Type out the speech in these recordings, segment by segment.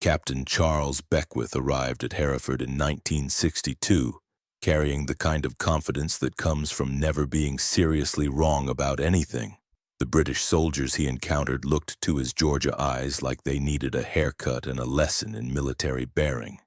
Captain Charles Beckwith arrived at Hereford in 1962, carrying the kind of confidence that comes from never being seriously wrong about anything. The British soldiers he encountered looked to his Georgia eyes like they needed a haircut and a lesson in military bearing.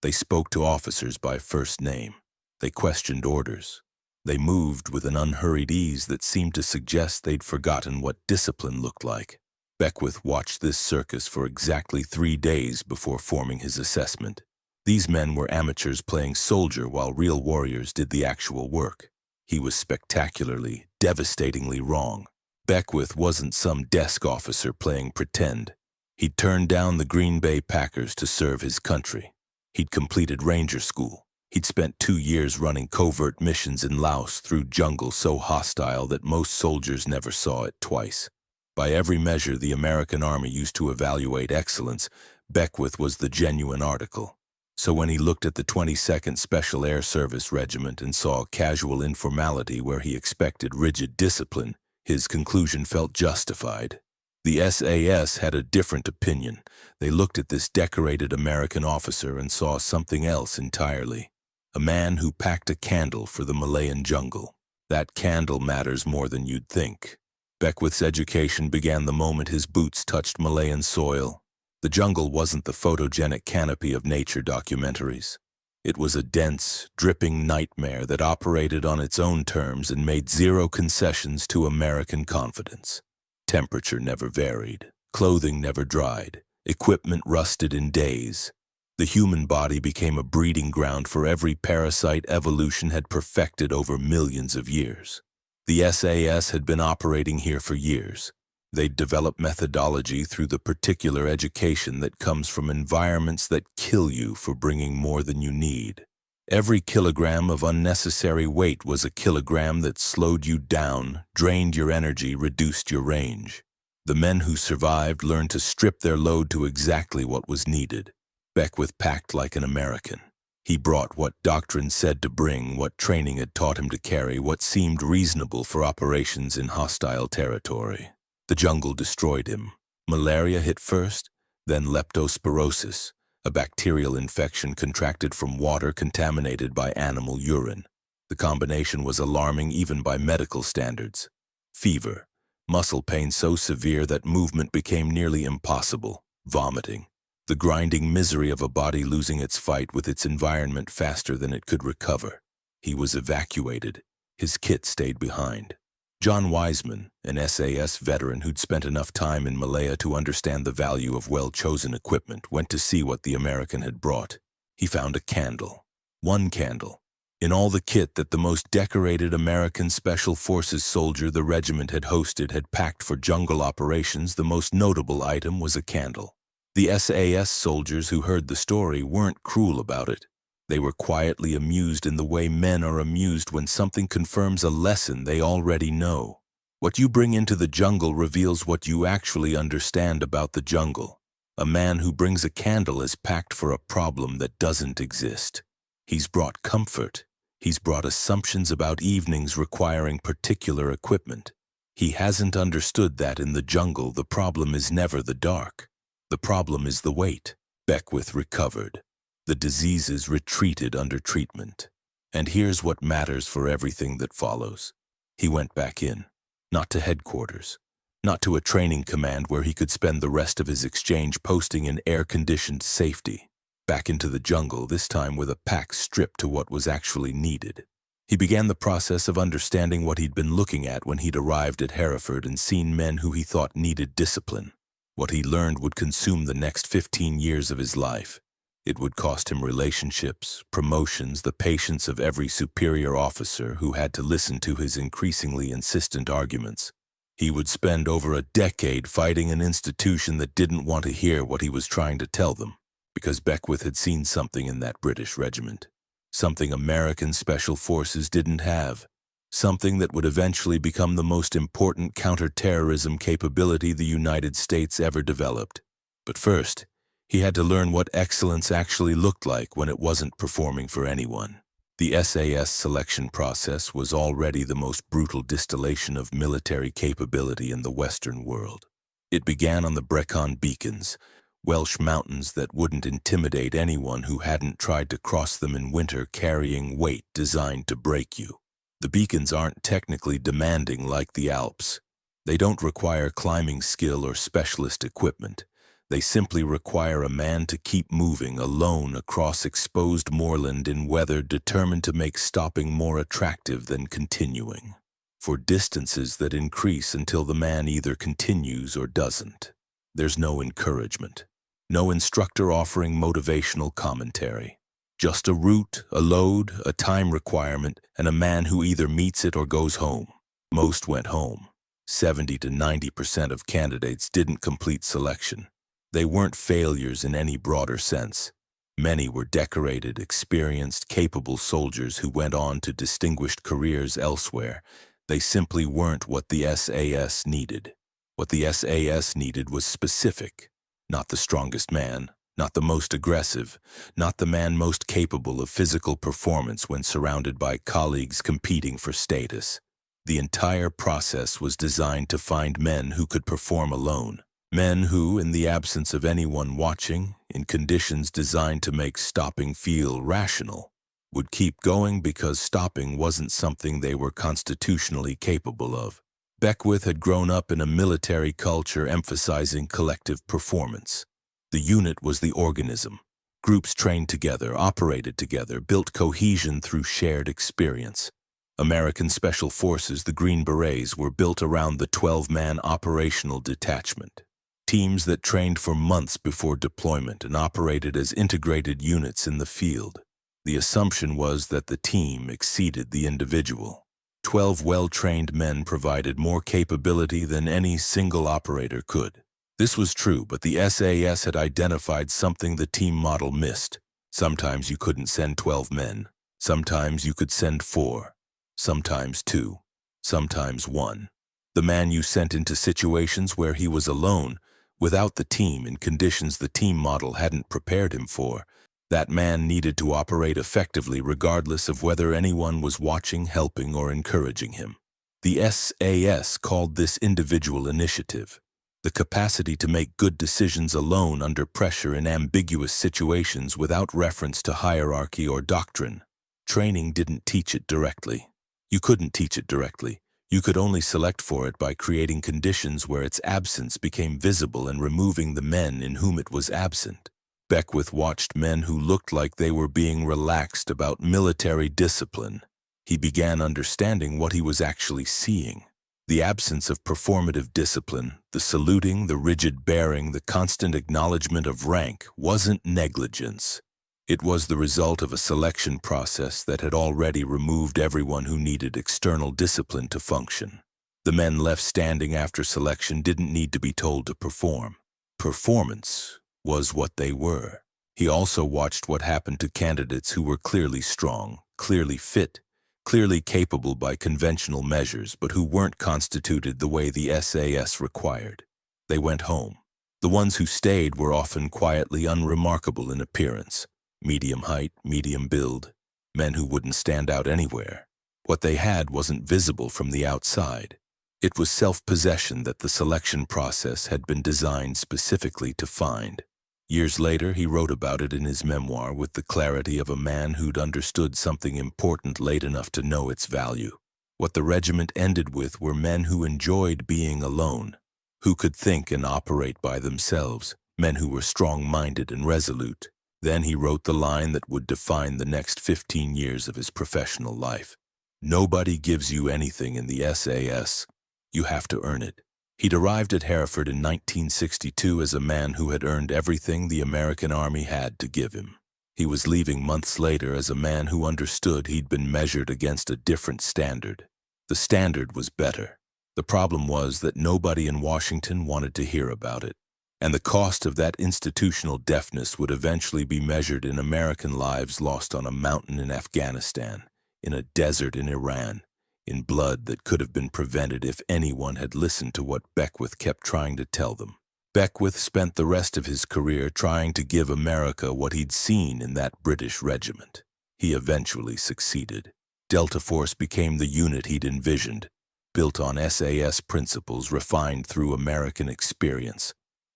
They spoke to officers by first name. They questioned orders. They moved with an unhurried ease that seemed to suggest they'd forgotten what discipline looked like. Beckwith watched this circus for exactly 3 days before forming his assessment. These men were amateurs playing soldier while real warriors did the actual work. He was spectacularly, devastatingly wrong. Beckwith wasn't some desk officer playing pretend. He'd turned down the Green Bay Packers to serve his country. He'd completed Ranger School. He'd spent 2 years running covert missions in Laos through jungle so hostile that most soldiers never saw it twice. By every measure the American Army used to evaluate excellence, Beckwith was the genuine article. So when he looked at the 22nd Special Air Service Regiment and saw casual informality where he expected rigid discipline, his conclusion felt justified. The SAS had a different opinion. They looked at this decorated American officer and saw something else entirely. A man who packed a candle for the Malayan jungle. That candle matters more than you'd think. Beckwith's education began the moment his boots touched Malayan soil. The jungle wasn't the photogenic canopy of nature documentaries. It was a dense, dripping nightmare that operated on its own terms and made zero concessions to American confidence. Temperature never varied, clothing never dried, equipment rusted in days. The human body became a breeding ground for every parasite evolution had perfected over millions of years. The SAS had been operating here for years. They'd developed methodology through the particular education that comes from environments that kill you for bringing more than you need. Every kilogram of unnecessary weight was a kilogram that slowed you down, drained your energy, reduced your range. The men who survived learned to strip their load to exactly what was needed. Beckwith packed like an American. He brought what doctrine said to bring, what training had taught him to carry, what seemed reasonable for operations in hostile territory. The jungle destroyed him. Malaria hit first, then leptospirosis, a bacterial infection contracted from water contaminated by animal urine. The combination was alarming even by medical standards. Fever, muscle pain so severe that movement became nearly impossible, vomiting. The grinding misery of a body losing its fight with its environment faster than it could recover. He was evacuated. His kit stayed behind. John Wiseman, an SAS veteran who'd spent enough time in Malaya to understand the value of well-chosen equipment, went to see what the American had brought. He found a candle. One candle. In all the kit that the most decorated American Special Forces soldier the regiment had hosted had packed for jungle operations, the most notable item was a candle. The SAS soldiers who heard the story weren't cruel about it. They were quietly amused in the way men are amused when something confirms a lesson they already know. What you bring into the jungle reveals what you actually understand about the jungle. A man who brings a candle is packed for a problem that doesn't exist. He's brought comfort. He's brought assumptions about evenings requiring particular equipment. He hasn't understood that in the jungle the problem is never the dark. The problem is the weight. Beckwith recovered. The diseases retreated under treatment. And here's what matters for everything that follows. He went back in, not to headquarters, not to a training command where he could spend the rest of his exchange posting in air-conditioned safety. Back into the jungle, this time with a pack stripped to what was actually needed. He began the process of understanding what he'd been looking at when he'd arrived at Hereford and seen men who he thought needed discipline. What he learned would consume the next 15 years of his life. It would cost him relationships, promotions, the patience of every superior officer who had to listen to his increasingly insistent arguments. He would spend over a decade fighting an institution that didn't want to hear what he was trying to tell them, because Beckwith had seen something in that British regiment, something American Special Forces didn't have. Something that would eventually become the most important counterterrorism capability the United States ever developed. But first, he had to learn what excellence actually looked like when it wasn't performing for anyone. The SAS selection process was already the most brutal distillation of military capability in the Western world. It began on the Brecon beacons, Welsh mountains that wouldn't intimidate anyone who hadn't tried to cross them in winter, carrying weight designed to break you. The beacons aren't technically demanding like the Alps. They don't require climbing skill or specialist equipment. They simply require a man to keep moving alone across exposed moorland in weather determined to make stopping more attractive than continuing, for distances that increase until the man either continues or doesn't. There's no encouragement, no instructor offering motivational commentary. Just a route, a load, a time requirement, and a man who either meets it or goes home. Most went home. 70 to 90% of candidates didn't complete selection. They weren't failures in any broader sense. Many were decorated, experienced, capable soldiers who went on to distinguished careers elsewhere. They simply weren't what the SAS needed. What the SAS needed was specific, not the strongest man, not the most aggressive, not the man most capable of physical performance when surrounded by colleagues competing for status. The entire process was designed to find men who could perform alone. Men who, in the absence of anyone watching, in conditions designed to make stopping feel rational, would keep going because stopping wasn't something they were constitutionally capable of. Beckwith had grown up in a military culture emphasizing collective performance. The unit was the organism. Groups trained together, operated together, built cohesion through shared experience. American Special Forces, the Green Berets, were built around the 12-man operational detachment. Teams that trained for months before deployment and operated as integrated units in the field. The assumption was that the team exceeded the individual. 12 well-trained men provided more capability than any single operator could. This was true, but the SAS had identified something the team model missed. Sometimes you couldn't send 12 men. Sometimes you could send 4. Sometimes 2. Sometimes 1. The man you sent into situations where he was alone, without the team in conditions the team model hadn't prepared him for, that man needed to operate effectively regardless of whether anyone was watching, helping, or encouraging him. The SAS called this individual initiative, the capacity to make good decisions alone under pressure in ambiguous situations without reference to hierarchy or doctrine. Training didn't teach it directly. You couldn't teach it directly. You could only select for it by creating conditions where its absence became visible and removing the men in whom it was absent. Beckwith watched men who looked like they were being relaxed about military discipline. He began understanding what he was actually seeing. The absence of performative discipline, the saluting, the rigid bearing, the constant acknowledgement of rank wasn't negligence. It was the result of a selection process that had already removed everyone who needed external discipline to function. The men left standing after selection didn't need to be told to perform. Performance was what they were. He also watched what happened to candidates who were clearly strong, clearly fit, clearly capable by conventional measures, but who weren't constituted the way the SAS required. They went home. The ones who stayed were often quietly unremarkable in appearance. Medium height, medium build, men who wouldn't stand out anywhere. What they had wasn't visible from the outside. It was self-possession that the selection process had been designed specifically to find. Years later, he wrote about it in his memoir with the clarity of a man who'd understood something important late enough to know its value. What the regiment ended with were men who enjoyed being alone, who could think and operate by themselves, men who were strong-minded and resolute. Then he wrote the line that would define the next 15 years of his professional life. Nobody gives you anything in the SAS. You have to earn it. He'd arrived at Hereford in 1962 as a man who had earned everything the American Army had to give him. He was leaving months later as a man who understood he'd been measured against a different standard. The standard was better. The problem was that nobody in Washington wanted to hear about it. And the cost of that institutional deafness would eventually be measured in American lives lost on a mountain in Afghanistan, in a desert in Iran, in blood that could have been prevented if anyone had listened to what Beckwith kept trying to tell them. Beckwith spent the rest of his career trying to give America what he'd seen in that British regiment. He eventually succeeded. Delta Force became the unit he'd envisioned, built on SAS principles refined through American experience.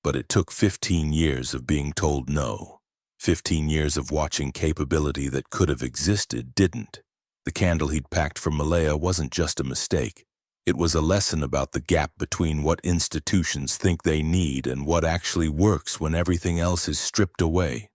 But it took 15 years of being told no. 15 years of watching capability that could have existed didn't. The candle he'd packed for Malaya wasn't just a mistake. It was a lesson about the gap between what institutions think they need and what actually works when everything else is stripped away.